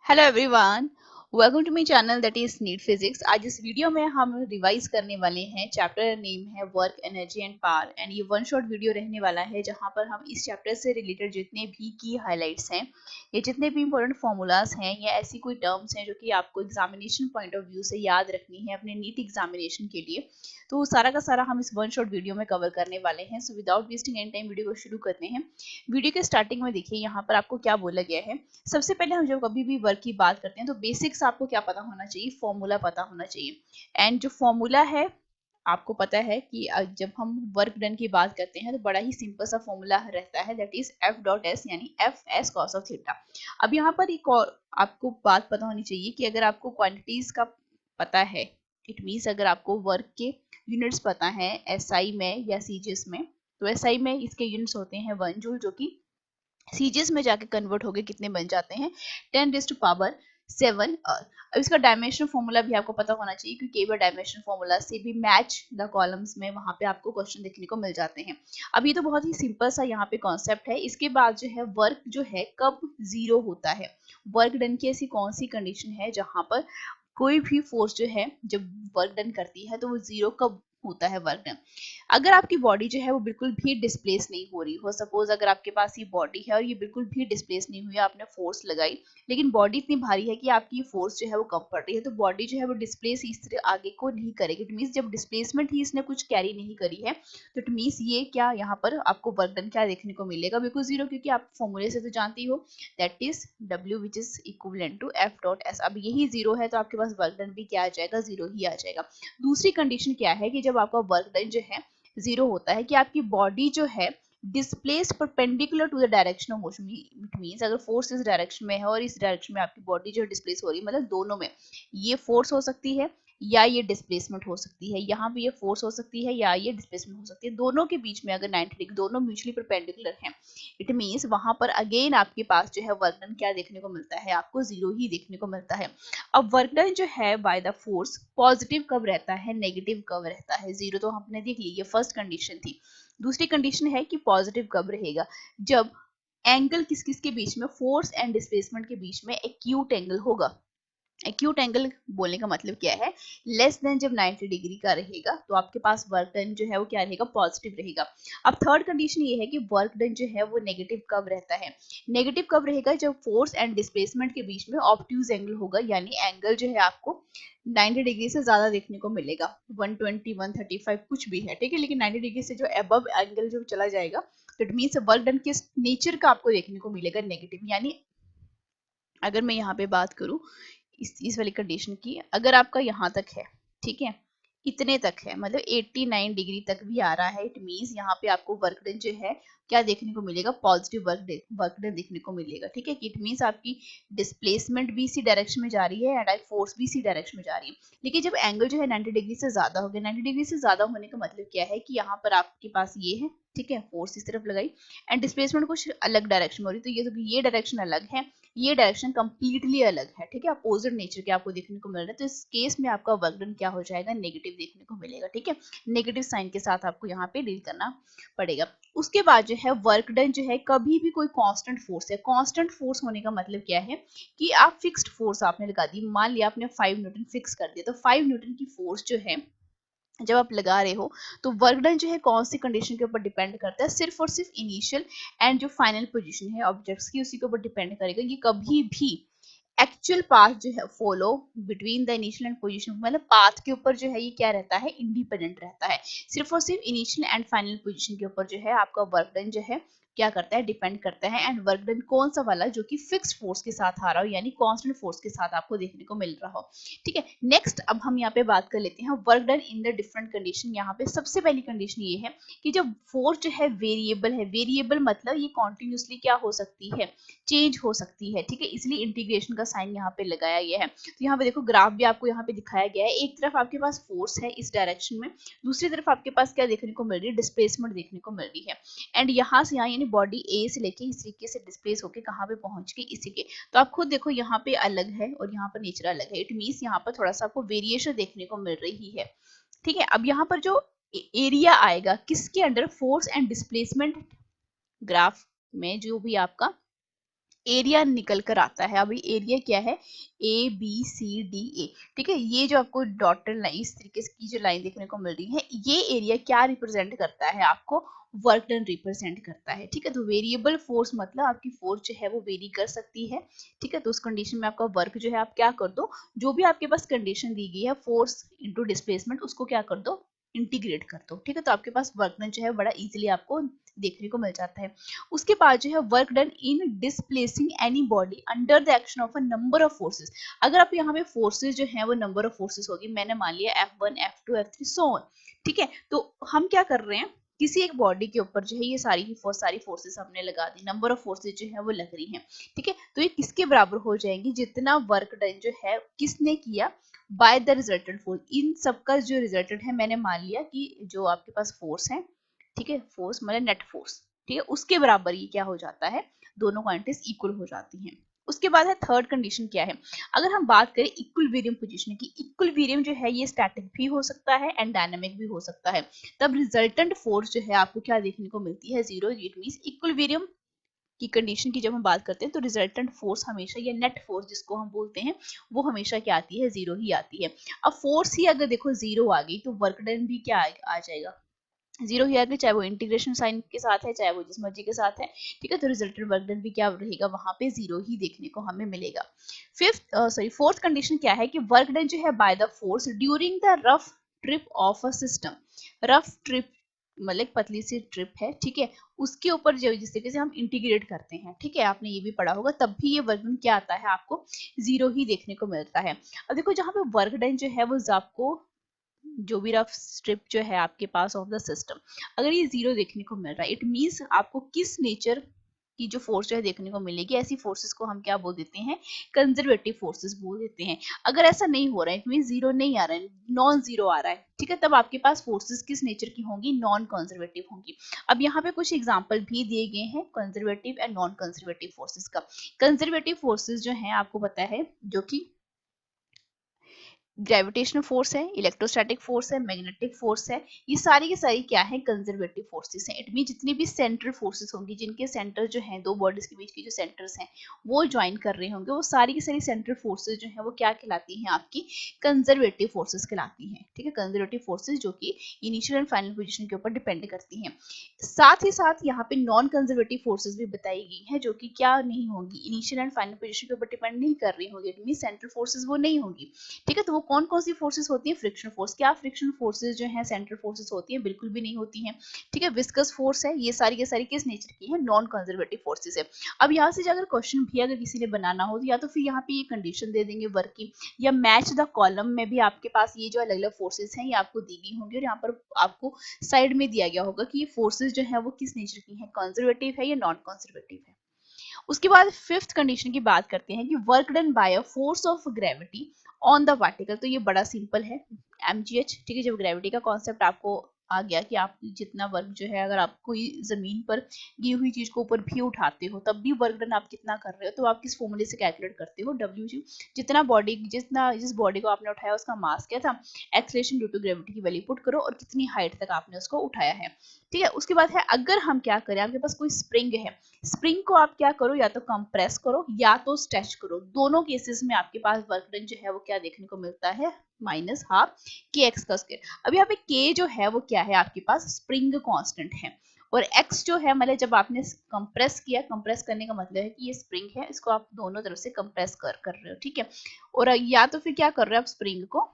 Hello everyone, welcome to my channel that is NEET physics. आज इस video में हम रिवाइज करने वाले हैं। चैप्टर नेम है work, energy and power and ये वन शॉट वीडियो रहने वाला है जहां पर हम इस चैप्टर से रिलेटेड जितने भी की हाइलाइट्स हैं या जितने भी इंपॉर्टेंट फॉर्मूलाज हैं या ऐसी कोई टर्म्स हैं जो कि आपको एग्जामिनेशन पॉइंट ऑफ व्यू से याद रखनी है अपने नीट एग्जामिनेशन के लिए, तो सारा का सारा हम इस वन शॉट वीडियो में कवर करने वाले हैं। So without wasting any time video को शुरू करते हैं। वीडियो के स्टार्टिंग में देखिए यहाँ पर आपको क्या बोला गया है। सबसे पहले हम जब कभी भी वर्क की बात करते हैं तो बेसिक्स आपको क्या पता होना चाहिए, फॉर्मूला पता होना चाहिए। एंड जो फॉर्मूला है आपको पता है कि जब हम वर्क डन की बात करते हैं तो बड़ा ही सिंपल सा फॉर्मूला रहता है, that is F dot S यानी F S cos of theta. अब यहाँ पर एक और आपको बात पता होनी चाहिए कि अगर आपको क्वांटिटीज का पता है, इट मीन्स अगर आपको वर्क के यूनिट्स पता है एसआई में या सीजीएस में, तो एसआई में इसके यूनिट्स होते हैं 1 जूल, जो कि सीजीएस में जाके कन्वर्ट होके कितने बन जाते हैं 10⁻⁷ अब इसका डायमेंशन फॉर्मूला भी आपको पता होना चाहिए, क्योंकि कई बार डायमेंशन फॉर्मूला से भी मैच द कॉलम्स में वहां पे आपको क्वेश्चन देखने को मिल जाते हैं। अब ये तो बहुत ही सिंपल सा यहाँ पे कॉन्सेप्ट है। इसके बाद जो है वर्क जो है कब जीरो होता है, वर्क डन की ऐसी कौन सी कंडीशन है जहां पर कोई भी फोर्स जो है जब वर्क डन करती है तो वो जीरो कब होता है वर्क डन। अगर आपकी बॉडी जो है वो बिल्कुल भी डिस्प्लेस नहीं हो रही हो, सपोज अगर आपके पास ये बॉडी है और ये बिल्कुल भी डिस्प्लेस नहीं हुई, आपने फोर्स लगाई लेकिन बॉडी इतनी भारी है कि आपकी फोर्स जो है वो कम पड़ रही है, तो बॉडी जो है वो डिस्प्लेस इस तरह आगे को नहीं करेगी। इट मीन्स जब डिस्प्लेसमेंट ही इसने कुछ कैरी नहीं करी है तो इट मीन्स ये क्या यहाँ पर आपको वर्क डन क्या देखने को मिलेगा, बिल्कुल जीरो, क्योंकि आप फॉर्मूले से तो जानती हो that is W which is equivalent to F dot S। अब यही जीरो है तो आपके पास वर्क डन भी क्या आ जाएगा, जीरो ही आ जाएगा। दूसरी कंडीशन क्या है कि जब आपका वर्क डन जो है जीरो होता है कि आपकी बॉडी जो है displace perpendicular to the direction of motion. It means अगर फोर्स इस डायरेक्शन में है और इस डायरेक्शन में आपकी बॉडी जो डिस्प्लेस हो रही है, मतलब दोनों में ये फोर्स हो सकती है या ये डिस्प्लेसमेंट हो सकती है, यहाँ पे ये फोर्स हो सकती है या ये डिस्प्लेसमेंट हो सकती है, दोनों के बीच में अगर 90 डिग्री दोनों म्यूचुअली परपेंडिकुलर हैं, इट मींस वहां पर अगेन आपके पास जो है वर्क डन क्या देखने को मिलता है, आपको जीरो ही देखने को मिलता है। अब वर्क डन जो है बाय द फोर्स पॉजिटिव कब रहता है, नेगेटिव कब रहता है। जीरो तो हमने देख ली, ये फर्स्ट कंडीशन थी। दूसरी कंडीशन है कि पॉजिटिव कब रहेगा, जब एंगल किस किस के बीच में, फोर्स एंड डिस्प्लेसमेंट के बीच में एक्यूट एंगल होगा। एक्यूट एंगल बोलने का मतलब क्या है, लेस देन जब 90 डिग्री का रहेगा तो आपके पास वर्क डन जो है वो क्या रहेगा, पॉजिटिव रहेगा। अब थर्ड कंडीशन ये है कि वर्क डन जो है वो नेगेटिव कब रहता है। नेगेटिव कब रहेगा, जब फोर्स एंड डिस्प्लेसमेंट के बीच में ऑब्ट्यूज एंगल होगा, यानी एंगल जो है आपको 90 डिग्री से ज्यादा देखने को मिलेगा, 120 135 कुछ भी है, ठीक है, लेकिन 90 डिग्री से जो अबव एंगल जो चला जाएगा तो इट मींस वर्क डन के नेचर का आपको देखने को मिलेगा नेगेटिव। यानी अगर मैं यहाँ पे बात करूँ इस वाली कंडीशन की, अगर आपका यहाँ तक है, ठीक है, इतने तक है, मतलब 89 डिग्री तक भी आ रहा है, इट मींस यहाँ पे आपको वर्क डन जो है क्या देखने को मिलेगा, पॉजिटिव वर्क डन देखने को मिलेगा, ठीक है। कि इट मींस आपकी डिस्प्लेसमेंट भी इसी डायरेक्शन में जा रही है एंड फोर्स भी इसी डायरेक्शन में जा रही है। लेकिन जब एंगल जो है 90 डिग्री से ज्यादा हो गया, 90 डिग्री से ज्यादा होने का मतलब क्या है कि यहाँ पर आपके पास ये है, ठीक है, फोर्स इस तरफ लगाई एंड डिस्प्लेसमेंट कुछ अलग डायरेक्शन में हो रही, तो ये डायरेक्शन अलग है, ये डायरेक्शन कंप्लीटली अलग है, ठीक है, अपोजिट नेचर के आपको देखने को मिल रहा है। तो इस केस में आपका वर्क डन क्या हो जाएगा, नेगेटिव देखने को मिलेगा, ठीक है, नेगेटिव साइन के साथ आपको यहाँ पे डील करना पड़ेगा। उसके बाद जो है वर्क डन जो है कभी भी कोई कांस्टेंट फोर्स है। कांस्टेंट फोर्स होने का मतलब क्या है कि आप फिक्स्ड फोर्स आपने लगा दी, मान लिया आपने 5 न्यूटन फिक्स कर दिया, तो 5 न्यूटन की फोर्स जो है जब आप लगा रहे हो तो वर्क डन जो है कौन सी कंडीशन के ऊपर डिपेंड करता है, सिर्फ और सिर्फ इनिशियल एंड जो फाइनल पोजीशन है ऑब्जेक्ट्स की उसी के ऊपर डिपेंड करेगा। ये कभी भी एक्चुअल पाथ जो है follow between the initial and position, मतलब पाथ के ऊपर जो है ये क्या रहता है, इंडिपेंडेंट रहता है। सिर्फ और सिर्फ इनिशियल एंड फाइनल पोजीशन के ऊपर जो है आपका वर्क डन जो है क्या करता है, डिपेंड करता है। एंड वर्क डन कौन सा वाला, जो कि फिक्स्ड फोर्स के साथ आ रहा हो, यानी कांस्टेंट फोर्स के साथ आपको देखने को मिल रहा हो, ठीक है। नेक्स्ट अब हम यहाँ पे बात कर लेते हैं work done in the different condition. यहाँ पे सबसे पहली कंडीशन ये है कि जब फोर्स जो है वेरिएबल है, वेरिएबल मतलब ये कॉन्टिन्यूसली क्या हो सकती है, चेंज हो सकती है, ठीक है, इसलिए इंटीग्रेशन का साइन यहाँ पे लगाया गया है। तो यहाँ पे देखो ग्राफ भी आपको यहाँ पे दिखाया गया है, एक तरफ आपके पास फोर्स है इस डायरेक्शन में, दूसरी तरफ आपके पास क्या देखने को मिल रही है, डिस्प्लेसमेंट देखने को मिल रही है। एंड यहाँ से यहाँ यानी बॉडी ए से लेके इस तरीके से डिस्प्लेस होके कहाँ पे पहुंच गई, इसी के, तो आप खुद देखो यहाँ पे अलग है और यहाँ पर नेचर अलग है, इट मीन्स यहाँ पर थोड़ा सा आपको वेरिएशन देखने को मिल रही है, ठीक है। अब यहाँ पर जो एरिया आएगा किसके under, force and displacement graph में जो भी आपका एरिया निकल कर आता है। अभी एरिया क्या है, ABCDA, ठीक है। ये जो आपको डॉटेड लाइन इस तरीके की जो लाइन देखने को मिल रही है, ये एरिया क्या रिप्रेजेंट करता है, आपको वर्क डन रिप्रेजेंट करता है, ठीक है। तो वेरिएबल फोर्स मतलब आपकी फोर्स जो है वो वेरी कर सकती है, ठीक है। तो उस कंडीशन में आपका वर्क जो है आप क्या कर दो, जो भी आपके पास कंडीशन दी गई है फोर्स इंटू डिस्प्लेसमेंट, उसको क्या कर दो, इंटीग्रेट कर दो, ठीक है। तो आपके पास वर्क डन जो है बड़ा इजीली आपको देखने को मिल जाता है। उसके बाद जो है work done in displacing any body under the action of a number of forces. अगर आप यहाँ पे फोर्सेस जो है वो नंबर ऑफ फोर्सेस होगी, मैंने मान लिया F1 F2 F3 so on, ठीक है। तो हम क्या कर रहे हैं, किसी एक बॉडी के ऊपर जो है ये सारी फोर्सेस हमने लगा दी, नंबर ऑफ फोर्सेस जो है वो लग रही हैं, ठीक है। तो ये किसके बराबर हो जाएंगी, जितना वर्क डन जो है किसने किया बाय द रिजल्टेंट फोर्स। इन सबका जो रिजल्टेंट है मैंने मान लिया कि जो आपके पास फोर्स है, ठीक है, फोर्स मतलब नेट फोर्स, ठीक है, उसके बराबर ये क्या हो जाता है, दोनों क्वांटिटीज इक्वल हो जाती हैं। उसके बाद है थर्ड कंडीशन क्या है, अगर हम बात करें इक्विलिब्रियम पोजीशन की, इक्विलिब्रियम जो है ये स्टैटिक भी हो सकता है एंड डायनामिक भी हो सकता है, तब रिजल्टेंट फोर्स जो है आपको क्या देखने को मिलती है, जीरो। इट मींस इक्विलिब्रियम की कंडीशन की जब हम बात करते हैं तो रिजल्टेंट फोर्स हमेशा, या नेट फोर्स जिसको हम बोलते हैं, वो हमेशा क्या आती है, जीरो ही आती है। अब फोर्स ही अगर देखो जीरो आ गई तो वर्क डन भी क्या आ जाएगा, जीरो ही आएगा, चाहे वो इंटीग्रेशन साइन के साथ है चाहे वो जिस मर्जी के साथ है, ठीक है। तो रिजल्टेंट वर्क डन भी क्या रहेगा, वहां पे जीरो ही देखने को हमें मिलेगा। फोर्थ कंडीशन क्या है कि वर्क डन जो है by the force during the rough trip of a system. Rough trip मतलब पतली सी ट्रिप है, ठीक है, उसके ऊपर जो जिस तरीके से हम इंटीग्रेट करते हैं, ठीक है, आपने ये भी पढ़ा होगा, तब भी ये वर्क डन क्या आता है, आपको जीरो ही देखने को मिलता है। अब देखो जहां पे वर्क डन जो है वो आपको जो भी रफ स्ट्रिप जो है आपके पास ऑफ द सिस्टम, अगर ये जीरो देखने को मिल रहा है, इट मींस आपको किस नेचर की जो फोर्स जो है देखने को मिलेगी, ऐसी फोर्सेस को हम क्या बोल देते हैं, कंजर्वेटिव फोर्सेस बोल देते हैं। अगर ऐसा नहीं हो रहा है, इट मींस जीरो नहीं आ रहा है, नॉन जीरो आ रहा है, ठीक है, तब आपके पास फोर्सेस किस नेचर की होंगी, नॉन कंजर्वेटिव होंगी। अब यहाँ पे कुछ एग्जांपल भी दिए गए हैं conservative and non conservative forces का। कंजर्वेटिव फोर्सेस जो है आपको पता है, जो कि ग्रेविटेशनल फोर्स है, इलेक्ट्रोस्टैटिक फोर्स है, मैग्नेटिक फोर्स है, ये सारी की सारी क्या है, कंजर्वेटिव फोर्सेस हैं। इट मीन जितनी भी सेंट्रल फोर्सेस होंगी, जिनके सेंटर जो हैं, दो बॉडीज के बीच की जो सेंटर्स हैं वो ज्वाइन कर रहे होंगे, वो सारी की सारी सेंट्रल फोर्सेस जो हैं वो क्या कहलाती हैं, आपकी कंजर्वेटिव फोर्सेस कहलाती हैं, ठीक है। कंजर्वेटिव फोर्सेस जो कि इनिशियल एंड फाइनल पोजीशन के ऊपर डिपेंड करती हैं। साथ ही साथ यहाँ पे नॉन कंजर्वेटिव फोर्सेस भी बताई गई हैं, जो कि क्या नहीं होंगी, इनिशियल एंड फाइनल पोजीशन के ऊपर डिपेंड नहीं कर रही होंगी, इट मीन सेंट्रल फोर्सेस वो नहीं होंगी, ठीक है। तो वो कौन कौन सी फोर्सेस होती है, फ्रिक्शन फोर्स। क्या फ्रिक्शन फोर्सेस जो है सेंट्रल फोर्सेस होती है, बिल्कुल भी नहीं होती हैं, ठीक है। विस्कस फोर्स है, ये सारी के सारी किस नेचर की है, नॉन कंजर्वेटिव फोर्सेस है। अब यहाँ से अगर क्वेश्चन भी अगर किसी ने बनाना हो, तो या तो फिर यहाँ पे ये कंडीशन दे देंगे वर्क की, या मैच द कॉलम में भी आपके पास ये जो अलग अलग फोर्सेस हैं ये आपको दी गई होंगी, और यहाँ पर आपको साइड में दिया गया होगा कि ये फोर्सेस जो है वो किस नेचर की है, कंजर्वेटिव है या नॉन कंजर्वेटिव है। उसके बाद फिफ्थ कंडीशन की बात करते हैं कि work done by a force of gravity on the particle. तो ये बड़ा सिंपल है, mgh, ठीक है। जब ग्रेविटी का कॉन्सेप्ट आपको आ गया कि आप जितना वर्क जो है, अगर आप कोई जमीन पर गी हुई चीज को ऊपर भी उठाते हो तब भी वर्क डन आप कितना कर रहे हो, तो आप किस फॉर्मूले से कैलकुलेट करते हो, डब्ल्यू, जितना बॉडी जिस बॉडी को आपने उठाया उसका मास क्या था, एक्सेलरेशन ड्यू टू ग्रेविटी की वैल्यू पुट करो और कितनी हाइट तक आपने उसको उठाया है, ठीक है। उसके बाद है अगर हम क्या करें, आपके पास कोई स्प्रिंग है, स्प्रिंग को आप क्या करो, या तो कंप्रेस करो या तो स्ट्रेच करो, दोनों केसेस में आपके पास वर्क डन जो है वो क्या देखने को मिलता है, माइनस हाफ के एक्स का स्क्वायर। अब यहाँ पे के जो है वो क्या है, आपके पास स्प्रिंग कांस्टेंट है, और x जो है मतलब जब आपने कंप्रेस किया, कंप्रेस करने का मतलब है कि ये स्प्रिंग है, इसको आप दोनों तरफ से कंप्रेस कर रहे हो, ठीक है। और या तो फिर क्या कर रहे हो, आप स्प्रिंग को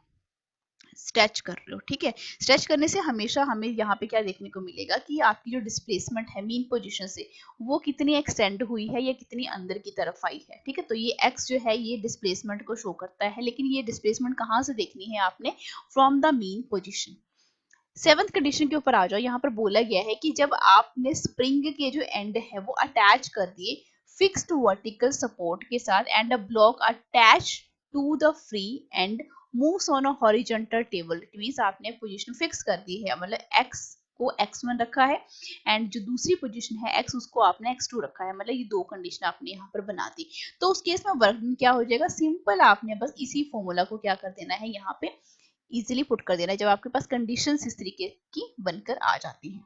स्ट्रेच कर रहे हो, ठीक है। स्ट्रेच करने से हमेशा हमें यहाँ पे क्या देखने को मिलेगा कि आपकी जो डिस्प्लेसमेंट है मीन पोजीशन से वो कितनी एक्सटेंड हुई है या कितनी अंदर की तरफ आई है, ठीक है। तो ये x जो है ये डिस्प्लेसमेंट को शो करता है, लेकिन ये डिस्प्लेसमेंट कहाँ से देखनी है आपने, from the mean position. Seventh condition के ऊपर आ जाओ, यहाँ पर बोला गया है कि जब आपने स्प्रिंग के जो एंड है वो अटैच कर दिए फिक्स्ड वर्टिकल सपोर्ट के साथ and a block attach to the free end moves on a horizontal table, it means आपने पोजीशन फिक्स कर दी है, मतलब x को x1 रखा है एंड जो दूसरी पोजीशन है x उसको आपने x2 रखा है, मतलब ये दो कंडीशन आपने यहाँ पर बना दी। तो उस केस में वर्क क्या हो जाएगा, सिंपल आपने बस इसी फॉर्मूला को क्या कर देना है, यहाँ पे इजीली पुट कर देना है, जब आपके पास कंडीशन इस तरीके की बनकर आ जाती हैं।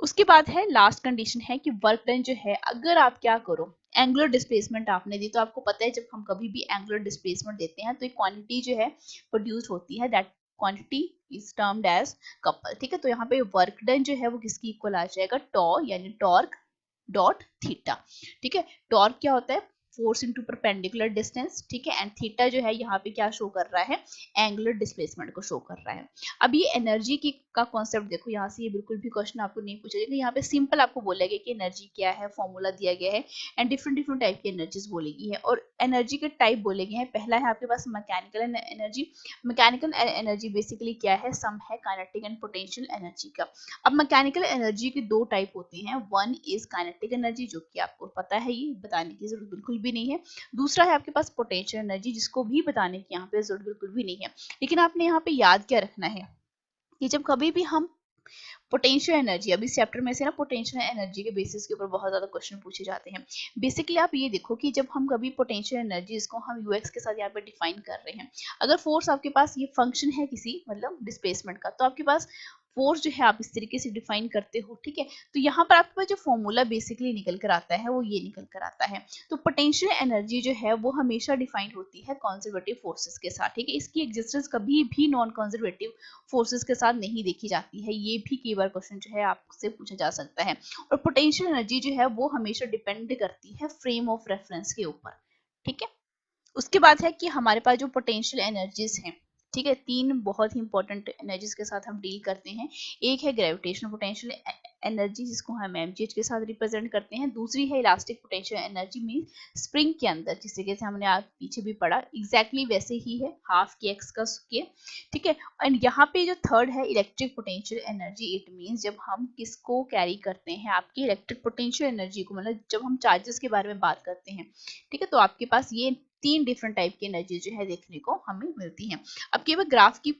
उसके बाद है लास्ट कंडीशन है कि वर्क डन जो है, अगर आप क्या करो, एंगुलर डिस्प्लेसमेंट आपने दी, तो आपको पता है जब हम कभी भी एंगुलर डिस्प्लेसमेंट देते हैं तो एक क्वांटिटी जो है प्रोड्यूस होती है, that quantity is termed as couple. ठीक है, तो यहाँ पे वर्क डन जो है वो किसकी इक्वल आ जाएगा, टॉ यानी टॉर्क डॉट थीटा। ठीक है, टॉर्क क्या होता है, फोर्स इनटू परपेंडिकुलर डिस्टेंस। ठीक है, एंड थीटा जो है यहाँ पे क्या शो कर रहा है, एंगुलर डिस्प्लेसमेंट को शो कर रहा है। अब ये एनर्जी की का कॉन्सेप्ट देखो, यहाँ से ये बिल्कुल भी क्वेश्चन आपको नहीं पूछा जाएगा, यहाँ पे सिंपल आपको बोला गया कि एनर्जी क्या है, फॉर्मूला दिया गया है एंड डिफरेंट डिफरेंट टाइप की एनर्जीज बोली गई है और एनर्जी के टाइप बोले गए हैं। पहला है आपके पास mechanical energy. Mechanical energy basically क्या है, सम है काइनेटिक एंड पोटेंशियल एनर्जी का। अब मैकेनिकल एनर्जी के दो टाइप होते हैं, वन इज काइनेटिक एनर्जी जो कि आपको पता है, ये बताने की जरूरत बिल्कुल भी नहीं है। दूसरा है आपके पास पोटेंशियल एनर्जी, जिसको भी बताने की यहाँ पे जरूरत बिल्कुल भी नहीं है। लेकिन आपने यहाँ पे याद क्या रखना है कि जब कभी भी हम पोटेंशियल एनर्जी, अभी इस चैप्टर में से ना पोटेंशियल एनर्जी के बेसिस के ऊपर बहुत ज्यादा क्वेश्चन पूछे जाते हैं। बेसिकली आप ये देखो कि जब हम कभी पोटेंशियल एनर्जी, इसको हम यूएक्स के साथ यहाँ पे डिफाइन कर रहे हैं, अगर फोर्स आपके पास ये फंक्शन है किसी मतलब डिस्प्लेसमेंट का, तो आपके पास फोर्स जो है आप इस तरीके से डिफाइन करते हो। ठीक है, तो यहाँ पर आपके पास जो फॉर्मूला बेसिकली निकल कर आता है वो ये निकल कर आता है। तो पोटेंशियल एनर्जी जो है वो हमेशा डिफाइन होती है कंजर्वेटिव फोर्सेस के साथ। ठीक है, इसकी एग्जिस्टेंस कभी भी नॉन कंजर्वेटिव फोर्सेस के साथ नहीं देखी जाती है, ये भी कई बार क्वेश्चन जो है आपसे पूछा जा सकता है। और पोटेंशियल एनर्जी जो है वो हमेशा डिपेंड करती है फ्रेम ऑफ रेफरेंस के ऊपर। ठीक है, उसके बाद है कि हमारे पास जो पोटेंशियल एनर्जीज हैं, ठीक है, तीन बहुत ही इंपॉर्टेंट एनर्जीज के साथ हम डील करते हैं। एक है ग्रेविटेशनल पोटेंशियल एनर्जी, जिसको हम एमजीएच के साथ रिप्रेजेंट करते हैं। दूसरी है elastic potential energy, mean spring के अंदर, जिस तरीके से हमने आप पीछे भी पढ़ा एग्जैक्टली वैसे ही है, हाफ के एक्स का स्क्वायर। ठीक है, एंड यहाँ पे जो थर्ड है electric potential energy, it means जब हम किसको कैरी करते हैं, आपकी इलेक्ट्रिक पोटेंशियल एनर्जी को, मतलब जब हम चार्जेस के बारे में बात करते हैं। ठीक है, तो आपके पास ये तीन डिफरेंट टाइप की एनर्जी जो है देखने को हमें मिलती हैं। अब केवल ग्राफ की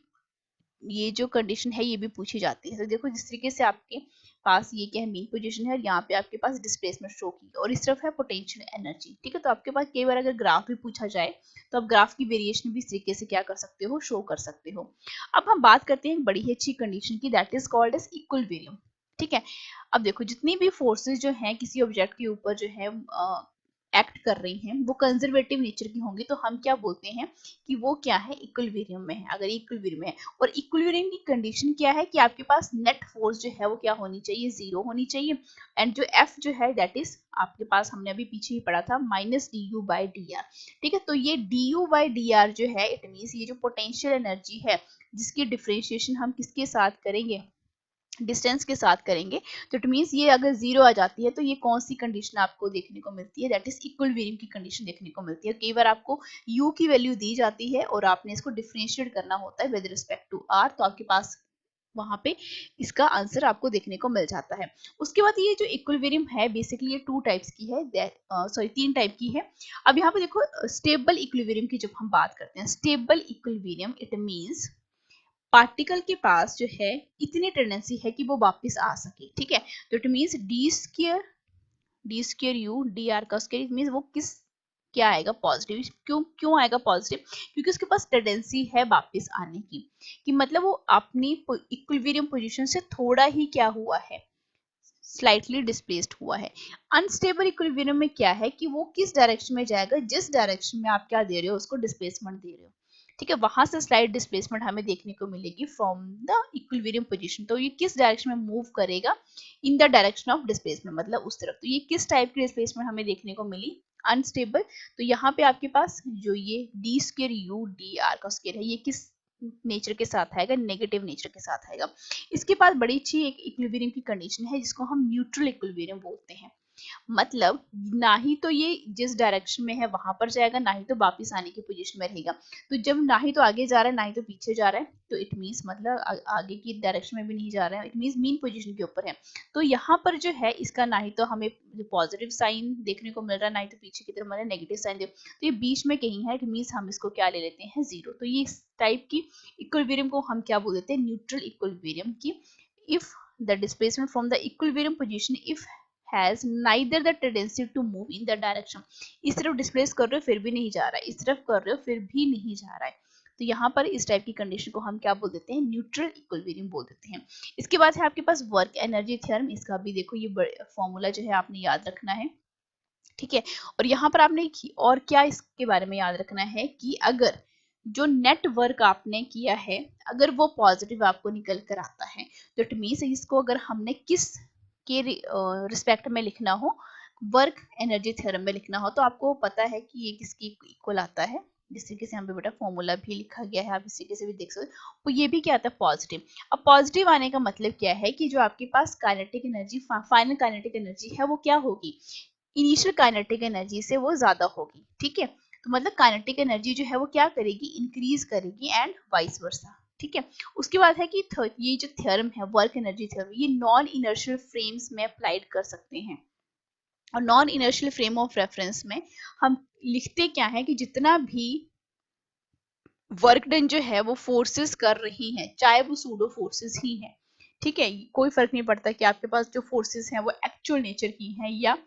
ये जो कंडीशन है ये भी पूछी जाती है। तो देखो जिस तरीके से आपके पास ये क्या है, मीन पोजीशन है और यहाँ पे आपके पास डिस्प्लेसमेंट शो की और इस तरफ है पोटेंशियल एनर्जी। ठीक है, तो आपके पास कई बार अगर ग्राफ भी पूछा जाए तो आप ग्राफ की वेरिएशन भी इस तरीके से क्या कर सकते हो, शो कर सकते हो। अब हम बात करते हैं बड़ी ही अच्छी कंडीशन की, that is called as equilibrium. ठीक है, अब देखो जितनी भी फोर्सेस जो हैं किसी ऑब्जेक्ट के ऊपर जो है एक्ट कर रही हैं वो कंजर्वेटिव नेचर की होंगी, तो हम क्या बोलते हैं कि वो क्या है, इक्विलिब्रियम में है। अगर इक्विलिब्रियम में है और इक्विलिब्रियम की कंडीशन क्या है कि आपके पास नेट फोर्स जो है वो क्या होनी चाहिए, जीरो होनी चाहिए। एंड जो एफ जो है दैट इज आपके पास, हमने अभी पीछे ही पढ़ा था, minus D you by D R. ठीक है, तो ये D you by D R जो है, इट मीन्स ये जो पोटेंशियल एनर्जी है जिसकी डिफरेंशिएशन हम किसके साथ करेंगे, डिस्टेंस के साथ करेंगे, तो इट मीन्स ये अगर जीरो आ जाती है तो ये कौन सी कंडीशन आपको देखने को मिलती है, दैट इज इक्विलिब्रियम की कंडीशन देखने को मिलती है। कई बार आपको u की वैल्यू दी जाती है और आपने इसको डिफरेंशिएट करना होता है विद रिस्पेक्ट टू r, तो आपके पास वहां पे इसका आंसर आपको देखने को मिल जाता है। उसके बाद ये जो इक्विलिब्रियम है बेसिकली ये टू टाइप्स की है, सॉरी तीन टाइप की है। अब यहाँ पे देखो स्टेबल इक्विलिब्रियम की जब हम बात करते हैं, stable equilibrium it means particle के पास जो है इतनी टेंडेंसी है कि वो वापस आ सके। ठीक है, तो it means D square U D R का स्क्वायर, इट मीन्स वो किस क्या आएगा, पॉजिटिव। क्यों क्यों आएगा पॉजिटिव, क्योंकि उसके पास टेंडेंसी है वापस आने की, कि मतलब वो अपनी इक्विलिब्रियम पोजीशन से थोड़ा ही क्या हुआ है, स्लाइटली डिस्प्लेस्ड हुआ है। अनस्टेबल इक्विलिब्रियम में क्या है कि वो किस डायरेक्शन में जाएगा, जिस डायरेक्शन में आप क्या दे रहे हो, उसको डिस्प्लेसमेंट दे रहे हो। ठीक है, वहां से स्लाइड डिस्प्लेसमेंट हमें देखने को मिलेगी फ्रॉम द इक्विलिब्रियम पोजीशन। तो ये किस डायरेक्शन में मूव करेगा, in the direction of displacement, मतलब उस तरफ। तो ये किस टाइप की डिस्प्लेसमेंट हमें देखने को मिली, अनस्टेबल। तो यहाँ पे आपके पास जो ये D square U D R का स्क्वायर है ये किस नेचर के साथ आएगा, नेगेटिव नेचर के साथ आएगा। इसके बाद बड़ी अच्छी एक इक्विलिब्रियम की कंडीशन है जिसको हम न्यूट्रल इक्विलिब्रियम बोलते हैं। मतलब ना ही तो ये जिस डायरेक्शन में है वहां पर जाएगा, ना ही तो वापस आने की पोजीशन में रहेगा। तो जब ना ही तो आगे जा रहा है ना ही तो पीछे जा रहा है, तो इट मीन्स मतलब आगे की डायरेक्शन में भी नहीं जा रहा है, इट मीन्स मीन पोजीशन के ऊपर है। तो यहाँ पर जो है इसका ना ही तो हमें पॉजिटिव साइन देखने को मिल रहा है, ना ही तो पीछे की तरफ हमें नेगेटिव साइन दे, तो ये बीच में कहीं है, इट मीन्स हम इसको क्या ले लेते हैं, जीरो। तो ये इस टाइप की इक्विलिब्रियम को हम क्या बोल देते हैं, न्यूट्रल इक्विलिब्रियम की। If the displacement from the equilibrium position if has neither the tendency to move in the direction, इस तरफ डिस्प्लेस कर रहे हो फिर भी नहीं जा रहा है, इस तरफ कर रहे हो फिर भी नहीं जा रहा है, तो यहाँ पर इस टाइप की कंडीशन को हम क्या बोल देते हैं, न्यूट्रल इक्विलिब्रियम बोल देते हैं। इसके बाद है आपके पास वर्क एनर्जी थ्योरम, इसका भी देखो ये फॉर्मूला जो है आपने याद रखना है। ठीक है। और यहाँ पर आपने और क्या इसके बारे में याद रखना है कि अगर जो नेट वर्क आपने किया है अगर वो पॉजिटिव आपको निकल कर आता है तो इट मीन्स इसको अगर हमने किस के रिस्पेक्ट में लिखना हो, वर्क एनर्जी थ्योरम में लिखना हो, तो आपको पता है कि ये किसकी इक्वल आता है। जिस तरीके से यहाँ पे बेटा फॉर्मूला भी लिखा गया है, आप इस तरीके से भी देख सकते हो। तो ये भी क्या आता है, पॉजिटिव। अब पॉजिटिव आने का मतलब क्या है कि जो आपके पास kinetic energy, final kinetic energy है, वो क्या होगी, इनिशियल काइनेटिक एनर्जी से वो ज्यादा होगी। ठीक है, तो मतलब काइनेटिक एनर्जी जो है वो क्या करेगी, इंक्रीज करेगी एंड वाइस वर्सा। ठीक है, उसके बाद है कि ये जो थ्योरम है वर्क एनर्जी थ्योरम, ये नॉन इनर्शियल फ्रेम्स में अप्लाइड कर सकते हैं। और non inertial frame of reference में हम लिखते क्या है कि जितना भी वर्क डन जो है वो फोर्सेस कर रही हैं, चाहे वो सूडो फोर्सेस ही हैं। ठीक है, कोई फर्क नहीं पड़ता कि आपके पास जो फोर्सेस हैं वो एक्चुअल नेचर की हैं या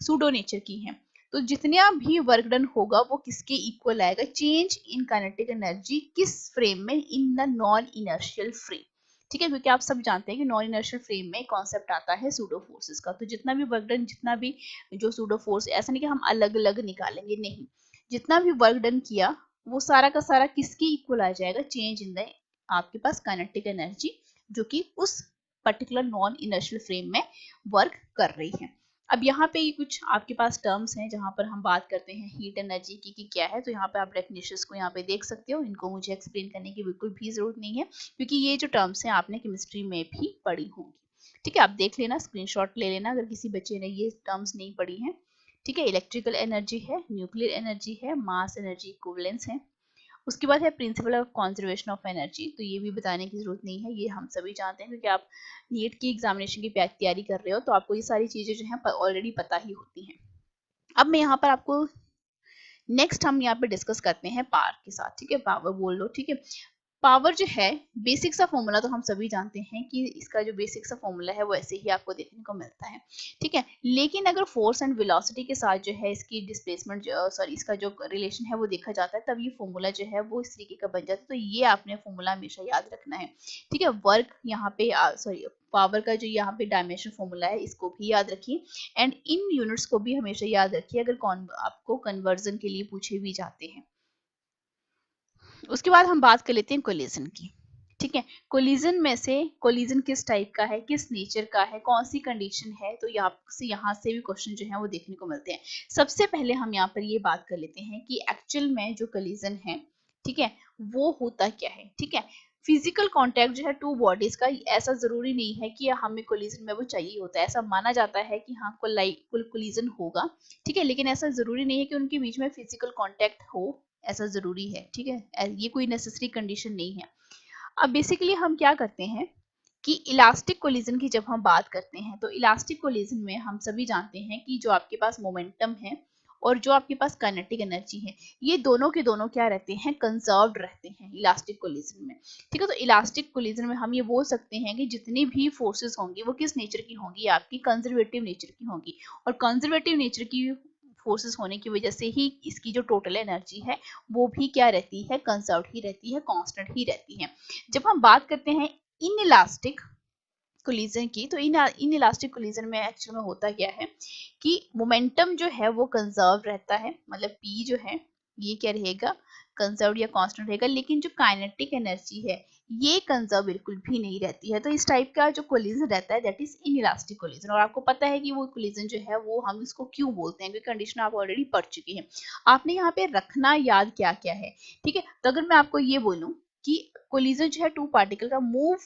सूडो नेचर की हैं। तो जितना भी वर्क डन होगा वो किसके इक्वल आएगा, चेंज इन काइनेटिक एनर्जी किस फ्रेम में, in the non inertial frame. ठीक है, क्योंकि आप सब जानते हैं कि नॉन इनर्शियल फ्रेम में कॉन्सेप्ट आता है सूडो फोर्सेस का। तो जितना भी वर्क डन, जितना भी जो सूडो फोर्स, ऐसा नहीं कि हम अलग अलग निकालेंगे, नहीं, जितना भी वर्क डन किया वो सारा का सारा किसके इक्वल आ जाएगा, चेंज इन द आपके पास काइनेटिक एनर्जी जो कि उस पर्टिकुलर नॉन इनर्शियल फ्रेम में वर्क कर रही है। अब यहाँ पे कुछ आपके पास टर्म्स हैं जहां पर हम बात करते हैं हीट एनर्जी की कि क्या है। तो यहाँ पे आप डेफिनेशंस को यहाँ पे देख सकते हो, इनको मुझे एक्सप्लेन करने की बिल्कुल भी जरूरत नहीं है क्योंकि ये जो टर्म्स हैं आपने केमिस्ट्री में भी पढ़ी होंगी। ठीक है, आप देख लेना, स्क्रीनशॉट ले लेना अगर किसी बच्चे ने ये टर्म्स नहीं पढ़ी हैं। ठीक है, इलेक्ट्रिकल एनर्जी है, न्यूक्लियर एनर्जी है, मास एनर्जी इक्विवेलेंस है। उसके बाद है principle of conservation of energy. तो ये भी बताने की जरूरत नहीं है, ये हम सभी जानते हैं क्योंकि आप नीट की एग्जामिनेशन की तैयारी कर रहे हो तो आपको ये सारी चीजें जो है ऑलरेडी पता ही होती हैं। अब मैं यहाँ पर आपको नेक्स्ट हम यहाँ पे डिस्कस करते हैं पावर के साथ। ठीक है, पावर बोल लो। ठीक है, पावर जो है बेसिक सा फॉर्मूला तो हम सभी जानते हैं कि इसका जो बेसिक सा फॉर्मूला है वो ऐसे ही आपको देखने को मिलता है। ठीक है, लेकिन अगर फोर्स एंड वेलोसिटी के साथ जो है इसकी डिस्प्लेसमेंट, सॉरी, इसका जो रिलेशन है वो देखा जाता है, तब ये फॉर्मूला जो है वो इस तरीके का बन जाता है। तो ये आपने फॉर्मूला हमेशा याद रखना है। ठीक है, वर्क यहाँ पे, सॉरी, पावर का जो यहाँ पे डायमेंशन फॉर्मूला है इसको भी याद रखिए एंड इन यूनिट्स को भी हमेशा याद रखिए अगर आपको कन्वर्जन के लिए पूछे भी जाते हैं। उसके बाद हम बात कर लेते हैं कोलिजन की। ठीक है, कोलिजन में से कोलिजन किस टाइप का है, किस नेचर का है, कौन सी कंडीशन है, तो यहाँ से भी क्वेश्चन जो है वो देखने को मिलते हैं। सबसे पहले हम यहाँ पर ये बात कर लेते हैं कि एक्चुअल में जो कोलिजन है, ठीक है, वो होता क्या है। ठीक है, फिजिकल कांटेक्ट जो है टू बॉडीज का, ऐसा जरूरी नहीं है कि हमें कोलिजन में वो चाहिए होता है। ऐसा माना जाता है कि हाँ कोलिजन होगा। ठीक है, लेकिन ऐसा जरूरी नहीं है कि उनके बीच में फिजिकल कांटेक्ट हो, ऐसा जरूरी है। ठीक है, ये कोई नेसेसरी कंडीशन नहीं है। अब बेसिकली हम क्या करते हैं कि इलास्टिक कोलिजन की जब हम बात करते हैं तो इलास्टिक कोलिजन में हम सभी जानते हैं कि जो आपके पास मोमेंटम है और जो आपके पास काइनेटिक एनर्जी है, ये दोनों के दोनों क्या रहते हैं, कंजर्व्ड रहते हैं इलास्टिक कोलिजन में। ठीक है, तो इलास्टिक कोलिजन में हम ये बोल सकते हैं कि जितनी भी फोर्सेस होंगी वो किस नेचर की होंगी, आपकी कंजर्वेटिव नेचर की होंगी। और कंजर्वेटिव नेचर की फोर्सेस होने की वजह से ही इसकी जो टोटल एनर्जी है वो भी क्या रहती है, कंजर्व ही रहती है, कांस्टेंट ही रहती है। जब हम बात करते हैं इन इलास्टिक कोलिजन की, तो इन इलास्टिक कोलिजन में एक्चुअल में होता क्या है कि मोमेंटम जो है वो कंजर्व रहता है, मतलब पी जो है ये क्या रहेगा, कंजर्व या कांस्टेंट रहेगा, लेकिन जो काइनेटिक एनर्जी है ये कंजर्व बिल्कुल भी नहीं रहती है। तो इस टाइप का जो कोलिजन रहता है that is in elastic collision. और आपको पता है कि वो कोलिजन जो है वो हम इसको क्यों बोलते हैं, क्योंकि कंडीशन आप ऑलरेडी पढ़ चुके हैं। आपने यहाँ पे रखना याद क्या क्या है। ठीक है, तो अगर मैं आपको ये बोलूं कि कोलिजन जो है टू पार्टिकल का मूव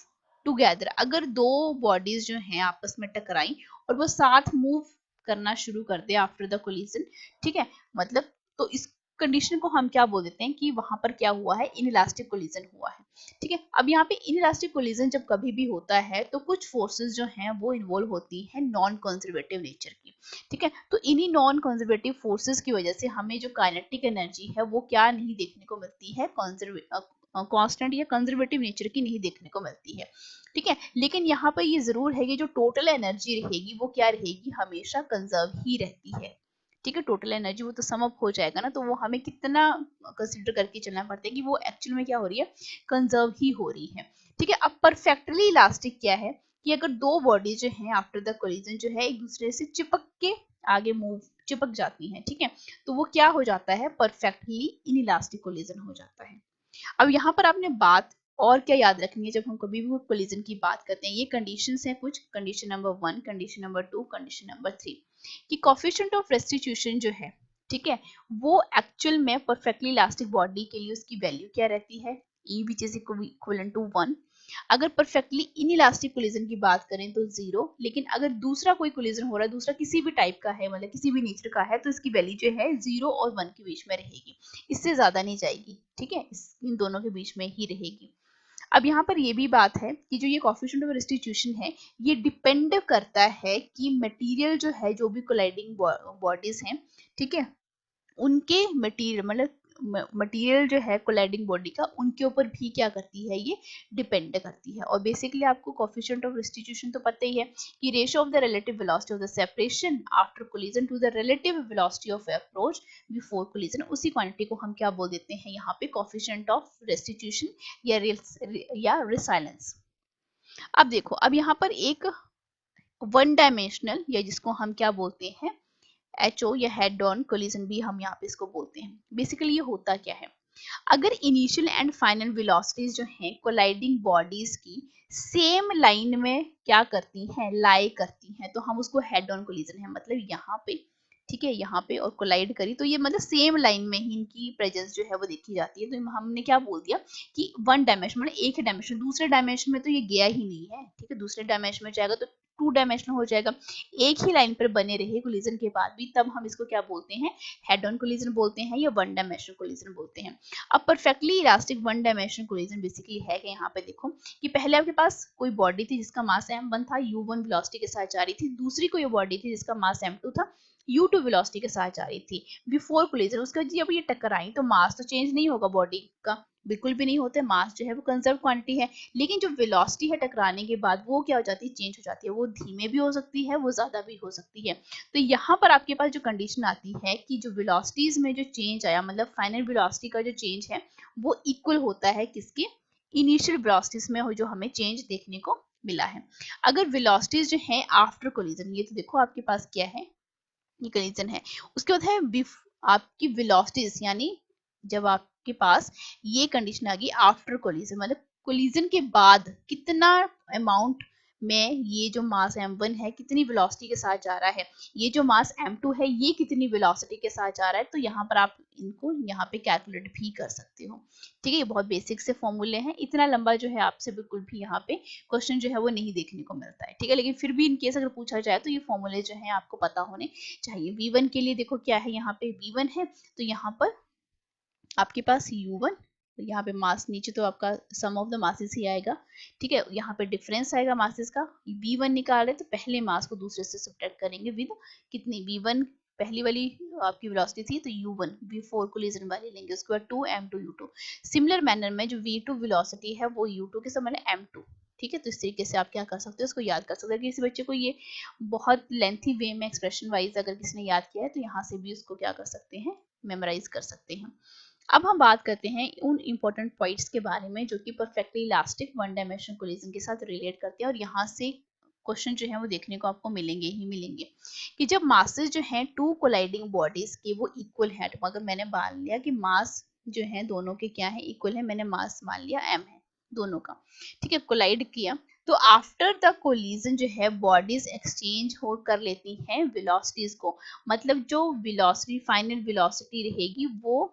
टुगेदर, अगर दो बॉडीज जो हैं आपस में टकराई और वो साथ मूव करना शुरू कर दे आफ्टर द कोलिजन, ठीक है, मतलब तो इस कंडीशन को हम क्या बोल देते हैं कि वहां पर क्या हुआ है, इनइलास्टिक कोलिजन हुआ है। ठीक है, अब यहाँ पे इनइलास्टिक कोलिजन जब कभी भी होता है तो कुछ फोर्सेस जो हैं वो इन्वॉल्व होती हैं नॉन कंजर्वेटिव नेचर की। ठीक है, तो इन्हीं नॉन कंजर्वेटिव फोर्सेस की वजह से हमें जो काइनेटिक एनर्जी है वो क्या नहीं देखने को मिलती है, कांस्टेंट या कंजर्वेटिव नेचर की नहीं देखने को मिलती है। ठीक है, लेकिन यहाँ पर ये जरूर है कि जो टोटल एनर्जी रहेगी वो क्या रहेगी, हमेशा कंजर्व ही रहती है। ठीक है, टोटल एनर्जी वो तो सम अप हो जाएगा ना, तो वो हमें कितना कंसिडर करके चलना पड़ता है कि वो एक्चुअल में क्या हो रही है, कंजर्व ही हो रही है। ठीक है, अब परफेक्टली इलास्टिक क्या है कि अगर दो बॉडी जो है आफ्टर द कोलिजन जो है एक दूसरे से चिपक के आगे मूव चिपक जाती हैं, ठीक है, तो वो क्या हो जाता है, परफेक्टली इनइलास्टिक कोलिजन हो जाता है। अब यहाँ पर आपने बात और क्या याद रखनी है जब हम कभी भी कोलिजन की बात करते हैं, ये कंडीशंस हैं कुछ, condition number 1, condition number 2, condition number 3, कि कोफिशिएंट ऑफ रेस्टिट्यूशन जो है, ठीक है, वो एक्चुअल में परफेक्टली इलास्टिक बॉडी के लिए उसकी वैल्यू क्या रहती है, E which is equivalent to 1। अगर परफेक्टली इनइलास्टिक कोलिजन की बात करें तो 0, लेकिन अगर दूसरा कोई कोलिजन हो रहा है, दूसरा किसी भी टाइप का है, मतलब किसी भी नेचर का है, तो इसकी वैल्यू जो है 0 और 1 के बीच में रहेगी, इससे ज्यादा नहीं जाएगी, ठीक है, इन दोनों के बीच में ही रहेगी। अब यहाँ पर ये भी बात है कि जो ये कोफिशिएंट ऑफ रेस्टिट्यूशन है, ये डिपेंड करता है कि मटेरियल जो है, जो भी कोलाइडिंग बॉडीज हैं, ठीक है, उनके मटेरियल मतलब मटेरियल जो है कोलाइडिंग बॉडी का, उनके ऊपर भी क्या करती है, ये डिपेंड करती है। और बेसिकली आपको कोफिशिएंट ऑफ रेस्टिट्यूशन तो पता ही है कि ratio of the relative velocity of the separation after collision to the relative velocity of approach before collision, उसी क्वांटिटी को हम क्या बोल देते हैं यहाँ पे, कोफिशिएंट ऑफ रेस्टिट्यूशन या रेसिलेंस। अब देखो, अब यहाँ पर एक वन डायमेंशनल, या जिसको हम क्या बोलते हैं, HO या हेड ऑन कोलिजन भी हम यहाँ पे इसको बोलते हैं। बेसिकली ये होता क्या है, अगर इनिशियल एंड फाइनल वेलोसिटीज जो हैं कोलाइडिंग बॉडीज की सेम लाइन में क्या करती हैं, लाई करती हैं, तो हम उसको हेड ऑन कोलिजन है, मतलब यहाँ पे, ठीक है, यहाँ पे और कोलाइड करी, तो ये मतलब सेम लाइन में ही इनकी प्रेजेंस जो है वो देखी जाती है। तो हमने क्या बोल दिया कि वन डायमेंशन, मतलब एक ही डायमेंशन, दूसरे डायमेंशन में तो ये गया ही नहीं है, ठीक है, दूसरे डायमेंशन में जाएगा तो 2 डायमेंशनल हो जाएगा, एक ही लाइन पर बने रहे कोलिजन के बाद भी, तब हम इसको क्या बोलते हैं, हेड ऑन कोलिजन बोलते हैं या वन डायमेंशनल कोलिजन बोलते हैं। अब perfectly elastic one dimensional collision basically है कि यहाँ पे देखो कि पहले आपके पास कोई बॉडी थी जिसका मास m1 था, u1 वेलोसिटी के साथ जा रही थी, दूसरी कोई बॉडी थी जिसका मास m2 था, u2 वेलोसिटी के साथ जा रही थी बिफोर कोलिजन। उसके बाद जब ये टकराई तो मास तो चेंज नहीं होगा बॉडी का, बिल्कुल भी नहीं होता, मास जो है वो कंजर्व क्वांटिटी है, लेकिन जो वेलोसिटी है टकराने के बाद वो क्या हो जाती है, चेंज हो जाती है, वो धीमे भी हो सकती है, वो ज्यादा भी हो सकती है। तो यहाँ पर आपके पास जो कंडीशन आती है कि जो वेलोसिटीज में जो चेंज आया, मतलब फाइनल वेलोसिटी का जो चेंज है वो इक्वल होता है किसके, इनिशियल वेलोसिटीज में हो जो हमें चेंज देखने को मिला है। अगर वेलोसिटीज जो है आफ्टर कोलिजन, ये तो देखो आपके पास क्या है, ये कोलिजन है, उसके बाद है आपकी वेलोसिटीज, यानी जब आपके पास ये कंडीशन आ गई आफ्टर कोलिजन, मतलब कोलिजन के बाद कितना अमाउंट में ये जो मास m1 है कितनी वेलोसिटी के साथ जा रहा है, ये जो मास m2 है ये कितनी वेलोसिटी के साथ जा रहा है, तो यहाँ पर आप इनको यहाँ पे कैलकुलेट भी कर सकते हो, ठीक है। ये बहुत बेसिक से फॉर्मूले हैं, इतना लंबा जो है आपसे बिल्कुल भी यहाँ पे क्वेश्चन जो है वो नहीं देखने को मिलता है, ठीक है, लेकिन फिर भी इन केस अगर पूछा जाए तो ये फॉर्मूले जो है आपको पता होने चाहिए। v1 के लिए देखो क्या है, यहाँ पे v1 है, तो यहाँ पर आपके पास u1, यहाँ पे मास नीचे तो आपका सम ऑफ द मासेस ही आएगा, ठीक है, यहाँ पे डिफरेंस आएगा मासेस का, v1 निकाल रहे तो पहले मास को दूसरे से सब्ट्रैक्ट करेंगे विद कितनी, v1 पहली वाली आपकी वेलोसिटी थी तो u1 v4 कोलिजन वाली लेंगे, उसके बाद 2 m2 u2। सिमिलर मैनर में जो v2 वेलोसिटी है वो u2 के समान है m2, ठीक है। तो इस तरीके से आप क्या कर सकते हो, इसको याद कर सकते हो। किसी बच्चे को ये बहुत लेंथी वे में एक्सप्रेशन वाइज अगर किसी ने याद किया है तो यहाँ से भी उसको क्या कर सकते हैं, मेमोराइज कर सकते हैं। अब हम बात करते हैं उन इंपॉर्टेंट पॉइंट्स के बारे में जो कि perfectly elastic one dimensional collision के साथ रिलेट करते हैं, और यहाँ से क्वेश्चन जो है वो देखने को आपको मिलेंगे ही मिलेंगे कि जब मासेस जो हैं टू कोलाइडिंग बॉडीज के वो इक्वल है, तो अगर मैंने मान लिया कि मास जो है दोनों के क्या है, इक्वल है, मैंने मास मान लिया m है दोनों का, ठीक है, कोलाइड किया, तो आफ्टर द कोलिजन जो है बॉडीज एक्सचेंज हो कर लेती हैं वेलोसिटीज को, मतलब जो वेलोसिटी फाइनल वेलोसिटी रहेगी वो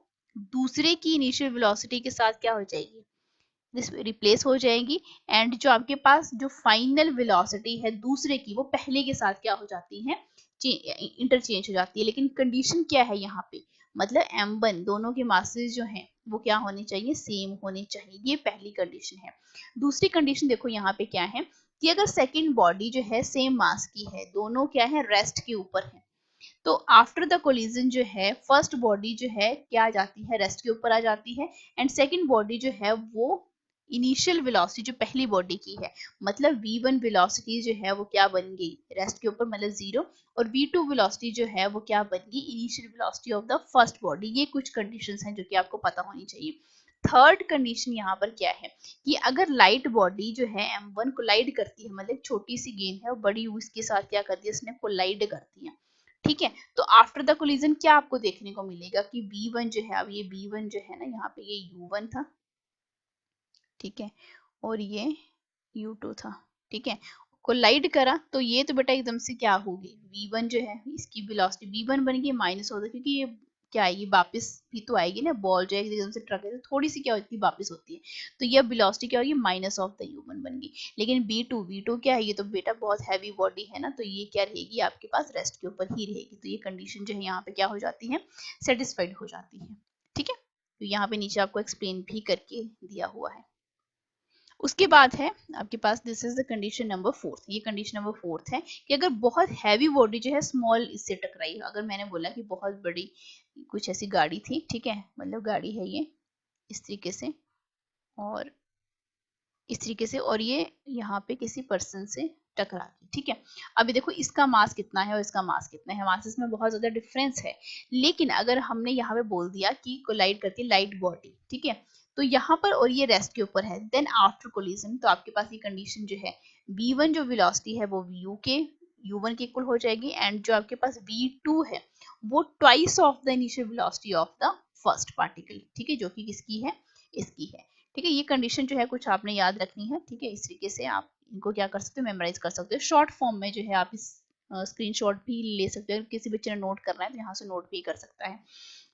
दूसरे की इनिशियल वेलोसिटी के साथ क्या हो जाएगी, रिप्लेस हो जाएगी, एंड जो आपके पास जो फाइनल वेलोसिटी है दूसरे की वो पहले के साथ क्या हो जाती है, इंटरचेंज हो जाती है। लेकिन कंडीशन क्या है यहाँ पे, मतलब m1 दोनों के मासेस जो हैं वो क्या होने चाहिए, सेम होने चाहिए, ये पहली कंडीशन है। दूसरी कंडीशन देखो यहाँ पे क्या है कि अगर सेकेंड बॉडी जो है सेम मास की है, दोनों क्या है, रेस्ट के ऊपर है, तो आफ्टर द कोलिजन जो है फर्स्ट बॉडी जो है क्या आ जाती है, रेस्ट के ऊपर आ जाती है, एंड सेकंड बॉडी जो है वो इनिशियल वेलोसिटी जो पहली बॉडी की है, मतलब v1 वेलोसिटी जो है वो क्या बन गई, रेस्ट के ऊपर मतलब 0, और v2 वेलोसिटी जो है वो क्या बन गई, initial velocity of the first body. ये कुछ कंडीशंस हैं जो कि आपको पता होनी चाहिए। थर्ड कंडीशन यहाँ पर क्या है कि अगर लाइट बॉडी जो है m1 कोलाइड करती है, मतलब छोटी सी गेंद है और बड़ी उसके साथ क्या करती है, इसने कोलाइड करती है, ठीक है। तो आफ्टर द कोलिजन क्या आपको देखने को मिलेगा कि B1 जो है, अब ये B1 जो है ना, यहाँ पे ये U1 था, ठीक है, और ये U2 था, ठीक है, कोलाइड करा तो ये तो बेटा एकदम से क्या होगी, V1 जो है इसकी वेलोसिटी V1 बन गई माइनस होगा, क्योंकि ये क्या आएगी, वापस भी तो आएगी ना, बॉल जो है एकदम से ट्रक है तो थोड़ी सी क्या होती है, वापस होती है, तो ये वेलोसिटी क्या होगी, माइनस ऑफ द U1 बन गई। लेकिन V2 क्या है, ये तो बेटा बहुत हैवी बॉडी है ना, तो ये क्या रहेगी आपके पास, रेस्ट के ऊपर ही रहेगी, तो ये कंडीशन जो है यहाँ पे क्या हो जाती है, सेटिस्फाइड हो जाती है, ठीक है। तो यहाँ पे नीचे आपको एक्सप्लेन भी करके दिया हुआ है। उसके बाद है आपके पास, this is the condition number 4, ये कंडीशन नंबर 4 है कि अगर बहुत हैवी बॉडी जो है स्मॉल इससे टकराई, अगर मैंने बोला कि बहुत बड़ी कुछ ऐसी गाड़ी थी, ठीक है, मतलब गाड़ी है ये इस तरीके से और इस तरीके से, और ये यहाँ पे किसी पर्सन से टकरा गई, ठीक है। अभी देखो इसका मास कितना है और इसका मास कितना है, मासेस में बहुत ज्यादा डिफरेंस है, लेकिन अगर हमने यहाँ पे बोल दिया कि कोलाइड करती है लाइट बॉडी, ठीक है, तो यहाँ पर और ये रेस्ट के ऊपर है, देन आफ्टर कोलिजन तो आपके पास ये कंडीशन जो है, V1 जो वेलोसिटी है वो U1 के इक्वल हो जाएगी, एंड जो आपके पास V2 है वो twice of the initial velocity of the first particle, ठीक है, जो कि किसकी है, इसकी है, ठीक है। ये कंडीशन जो है कुछ आपने याद रखनी है, ठीक है, इस तरीके से आप इनको क्या कर सकते हो, मेमोराइज कर सकते हो, शॉर्ट फॉर्म में जो है आप इस स्क्रीनशॉट भी ले सकते हो, किसी बच्चे ने नोट करना है तो यहाँ से नोट भी कर सकता है।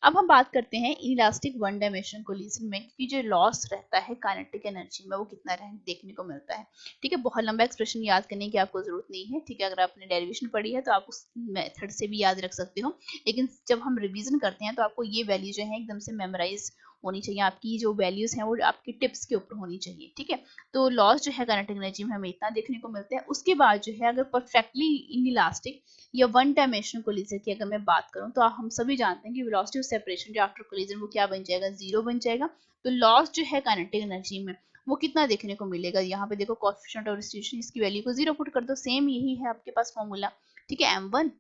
अब हम बात करते हैं इलास्टिक वन डायमेंशन कोलिजन में कि जो लॉस रहता है काइनेटिक एनर्जी में वो कितना देखने को मिलता है, ठीक है। बहुत लंबा एक्सप्रेशन याद करने की आपको जरूरत नहीं है, ठीक है, अगर आपने डेरिवेशन पढ़ी है तो आप उस मेथड से भी याद रख सकते हो, लेकिन जब हम रिवीजन करते हैं तो आपको ये वैल्यू जो है एकदम से मेमोराइज होनी चाहिए, आपकी जो वैल्यूज हैं वो आपकी टिप्स के ऊपर होनी चाहिए, ठीक है। तो लॉस जो है काइनेटिक एनर्जी में हमें इतना देखने को मिलता है। उसके बाद जो है अगर परफेक्टली इनइलास्टिक या वन डायमेंशनल कोलिजन की अगर मैं बात करूं तो हम सभी जानते हैं कि वेलोसिटी ऑफ सेपरेशन जो आफ्टर कोलिजन वो क्या बन जाएगा, 0 बन जाएगा। तो लॉस जो है काइनेटिक एनर्जी में वो कितना देखने को मिलेगा, यहाँ पे देखो कोएफिशिएंट ऑफ डिस्ट्रीब्यूशन, इसकी वैल्यू को 0 पुट कर दो, सेम यही है आपके पास फॉर्मूला, ठीक है, m1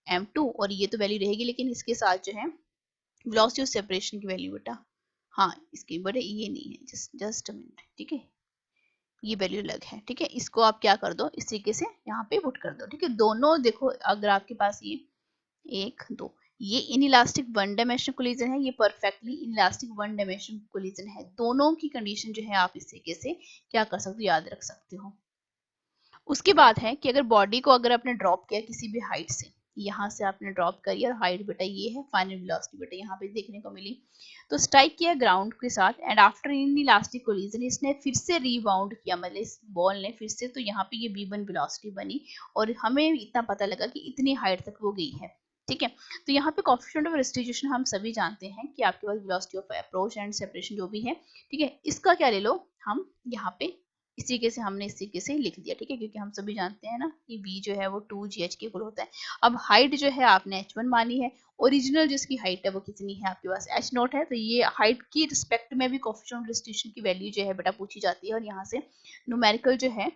m2 और ये तो वैल्यू रहेगी, लेकिन इसके साथ जो है वेलोसिटी ऑफ सेपरेशन की वैल्यू बेटा, हाँ इसकी बड़े ये नहीं है, जस्ट अ मिनट, ठीक है, ये वैल्यू अलग है, ठीक है, इसको आप क्या कर दो, इस तरीके से यहाँ पे पुट कर दो, ठीक है। दोनों देखो अगर आपके पास ये 1 2 ये इनइलास्टिक वन डायमेंशनल कोलिजन है, ये perfectly inelastic one dimensional collision है, दोनों की कंडीशन जो है आप इस तरीके से क्या कर सकते हो, याद रख सकते हो। उसके बाद है कि अगर बॉडी को अगर आपने ड्रॉप किया किसी भी हाइट से, यहाँ से आपने ड्रॉप करी और हाइट बेटा ये है, फाइनल वेलोसिटी बेटा यहाँ पे देखने को मिली, तो स्ट्राइक किया ग्राउंड के साथ एंड आफ्टर इनइलास्टिक कोलिजन इसने फिर से रीबाउंड किया, मतलब इस बॉल ने फिर से, तो यहाँ पे ये V1 वेलोसिटी बनी और हमें इतना पता लगा कि इतनी हाइट तक वो गई है, ठीक है। तो यहाँ पे कोएफिशिएंट ऑफ डिस्ट्रीब्यूशन हम सभी जानते हैं कि आपके पास velocity of approach and separation जो भी है, ठीक है, इसका क्या ले लो हम यहाँ पे इस तरीके से, हमने इस तरीके से लिख दिया, ठीक है, क्योंकि हम सभी जानते हैं ना कि v जो है वो 2gh के इक्वल होता है। अब हाइट जो है आपने h1 मानी है, ओरिजिनल जिसकी हाइट है वो कितनी है आपके पास h0 है, तो ये हाइट की रिस्पेक्ट में भी कोएफिशिएंट ऑफ डिस्ट्रीब्यूशन की वैल्यू जो है बेटा पूछी जाती है और यहाँ से न्यूमेरिकल जो है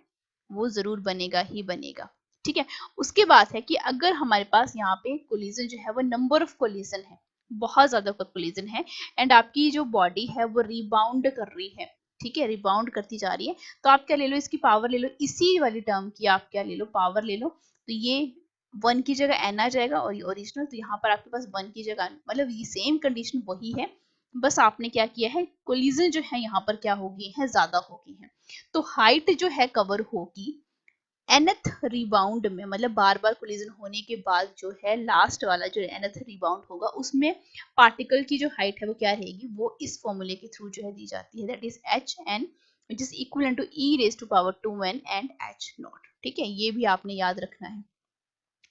वो जरूर बनेगा ही बनेगा, ठीक है। उसके बाद है कि अगर हमारे पास यहाँ पे कोलिजन जो है वो नंबर ऑफ कोलिजन है, बहुत ज्यादा कोलिजन है एंड आपकी जो बॉडी है वो रिबाउंड कर रही है, ठीक है, रिबाउंड करती जा रही है, तो आप क्या ले लो, इसकी पावर ले लो, इसी वाली टर्म की आप क्या ले लो, पावर ले लो, तो ये 1 की जगह n आ जाएगा और ओरिजिनल, तो यहाँ पर आपके पास 1 की जगह, मतलब ये सेम कंडीशन वही है, बस आपने क्या किया है, कोलिजन जो है यहाँ पर क्या होगी है, ज्यादा होगी है, तो हाइट जो है कवर होगी nth रिबाउंड में, मतलब बार बार कोलिजन होने के बाद जो है लास्ट वाला जो nth रिबाउंड होगा उसमें पार्टिकल की जो हाइट है वो क्या रहेगी, वो इस फॉर्मूले के थ्रू जो है दी जाती है, that is hn which is equivalent to e raised to power 2n and h naught, ठीक है, ये भी आपने याद रखना है।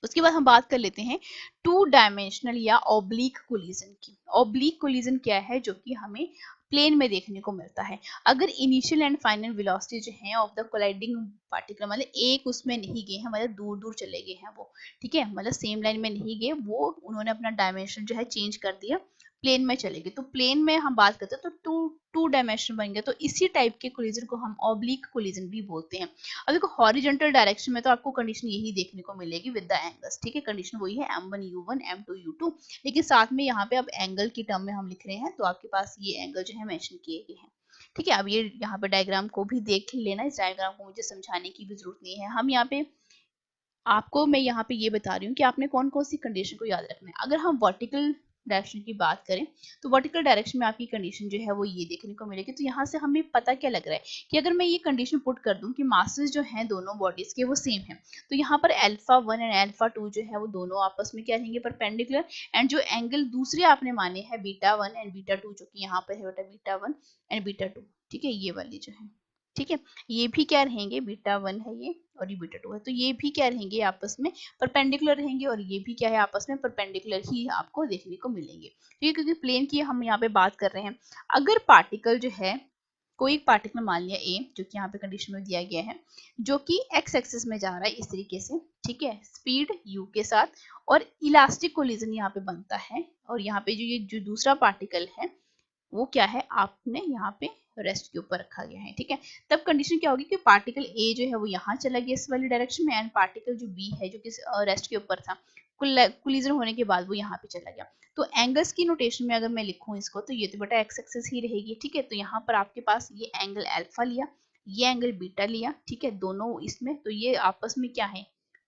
उसके बाद हम बात कर लेते हैं टू डायमेंशनल या ऑब्लिक कोलिजन की। ऑब्लिक कोलिजन क्या है, जो कि हमें प्लेन में देखने को मिलता है। अगर इनिशियल एंड फाइनल वेलोसिटी जो है ऑफ द कोलाइडिंग पार्टिकल, मतलब एक उसमें नहीं गए हैं, मतलब दूर दूर चले गए हैं वो, ठीक है, मतलब सेम लाइन में नहीं गए वो, उन्होंने अपना डायमेंशन जो है चेंज कर दिया, प्लेन में चले गए, तो प्लेन में हम बात करते हैं तो टू डायमेंशन बन गया, तो इसी टाइप के कोलिजन को हम ऑब्लिक कोलिजन भी बोलते हैं। अब देखो हॉरिजॉन्टल डायरेक्शन में तो आपको कंडीशन यही देखने को मिलेगी विद द एंगल्स, ठीक है, कंडीशन वही है m1 u1 m2 u2, लेकिन साथ में यहाँ पे अब एंगल की टर्म में हम लिख रहे हैं, तो आपके पास ये एंगल जो है मेंशन किए गए हैं, ठीक है। अब ये यहाँ पे डायग्राम को भी देख लेना, इस डायग्राम को मुझे समझाने की भी जरूरत नहीं है, हम यहाँ पे आपको मैं यहाँ पे ये बता रही हूँ कि आपने कौन कौन सी कंडीशन को याद रखना है। अगर हम वर्टिकल डायरेक्शन की बात करें तो वर्टिकल डायरेक्शन में आपकी कंडीशन जो है वो ये देखने को मिलेगी। तो यहाँ से हमें पता क्या लग रहा है कि अगर मैं ये कंडीशन पुट कर दूं कि मासेस जो हैं दोनों बॉडीज के वो सेम है, तो यहाँ पर अल्फा 1 एंड अल्फा 2 जो है वो दोनों आपस में क्या रहेंगे, परपेंडिकुलर। एंड जो एंगल दूसरे आपने माने हैं बीटा 1 एंड बीटा 2, जो कि यहाँ पर है बीटा 1 एंड बीटा 2, ठीक है, ये वाली जो है, ठीक है, ये भी क्या रहेंगे, बीटा 1 है ये और ये बीटा 2 है, तो ये भी क्या रहेंगे, आपस में परपेंडिकुलर रहेंगे, और ये भी क्या है, आपस में परपेंडिकुलर ही आपको देखने को मिलेंगे। ठीक है, क्योंकि प्लेन की हम यहाँ पे बात कर रहे हैं। अगर पार्टिकल जो है, कोई एक पार्टिकल मान लिया ए, जो कि यहाँ पे कंडीशन में दिया गया है, जो कि एक्स एक्सिस में जा रहा है इस तरीके से, ठीक है, स्पीड यू के साथ, और इलास्टिक कोलिजन यहाँ पे बनता है, और यहाँ पे जो दूसरा पार्टिकल है वो क्या है, आपने यहाँ पे रेस्ट के ऊपर रखा गया है। ठीक है, तब कंडीशन क्या होगी कि पार्टिकल ए जो है वो यहाँ चला गया इस वाली डायरेक्शन में, एंड पार्टिकल जो बी है जो कि रेस्ट के ऊपर था, कोलिजन होने के बाद वो यहाँ पे चला गया। तो एंगल्स की नोटेशन में अगर मैं लिखूं इसको, तो ये तो बेटा एक्स एक्सिस ही रहेगी। ठीक है, तो यहाँ पर आपके पास ये एंगल अल्फा लिया, ये एंगल बीटा लिया, ठीक है, दोनों इसमें, तो ये आपस में क्या है,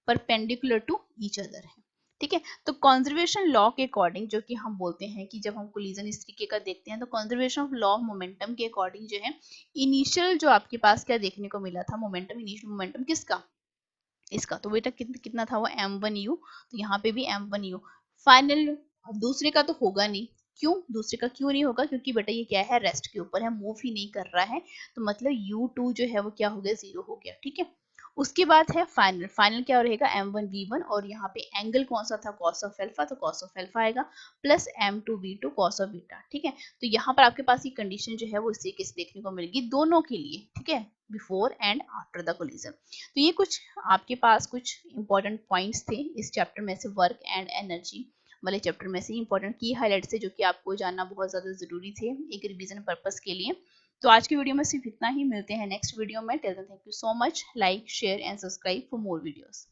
परपेंडिकुलर टू ईच अदर है। ठीक है, तो कंजर्वेशन लॉ के अकॉर्डिंग, जो कि हम बोलते हैं कि जब हम कोलिजन इस तरीके का देखते हैं, तो conservation of law of momentum के अकॉर्डिंग जो है, इनिशियल जो आपके पास क्या देखने को मिला था, मोमेंटम, इनिशियल मोमेंटम किसका, इसका, तो बेटा कितना था वो m1u, तो यहाँ पे भी m1u फाइनल। दूसरे का तो होगा नहीं, क्यों, दूसरे का क्यों नहीं होगा, क्योंकि बेटा ये क्या है, रेस्ट के ऊपर है, मूव ही नहीं कर रहा है, तो मतलब u2 जो है वो क्या हो गया, 0 हो गया। ठीक है, उसके बाद है फाइनल। फाइनल क्या रहेगा, m1v1, और यहाँ पे एंगल कौन सा था, cos ऑफ अल्फा, तो cos ऑफ अल्फा आएगा, plus m2v2 cos of beta. ठीक है, तो यहाँ पर आपके पास ये कंडीशन जो है वो इसी के देखने को मिलेगी दोनों के लिए। ठीक है, before and after the collision. तो ये कुछ आपके पास कुछ इंपॉर्टेंट पॉइंट्स थे इस चैप्टर में से, वर्क एंड एनर्जी वाले चैप्टर में से इंपॉर्टेंट की हाइलाइट्स थे, जो कि आपको जानना बहुत ज़्यादा ज़रूरी थे एक रिवीजन पर्पस के लिए। तो आज की वीडियो में सिर्फ इतना ही, मिलते हैं नेक्स्ट वीडियो में। Till then thank you so much, like share and subscribe for more videos.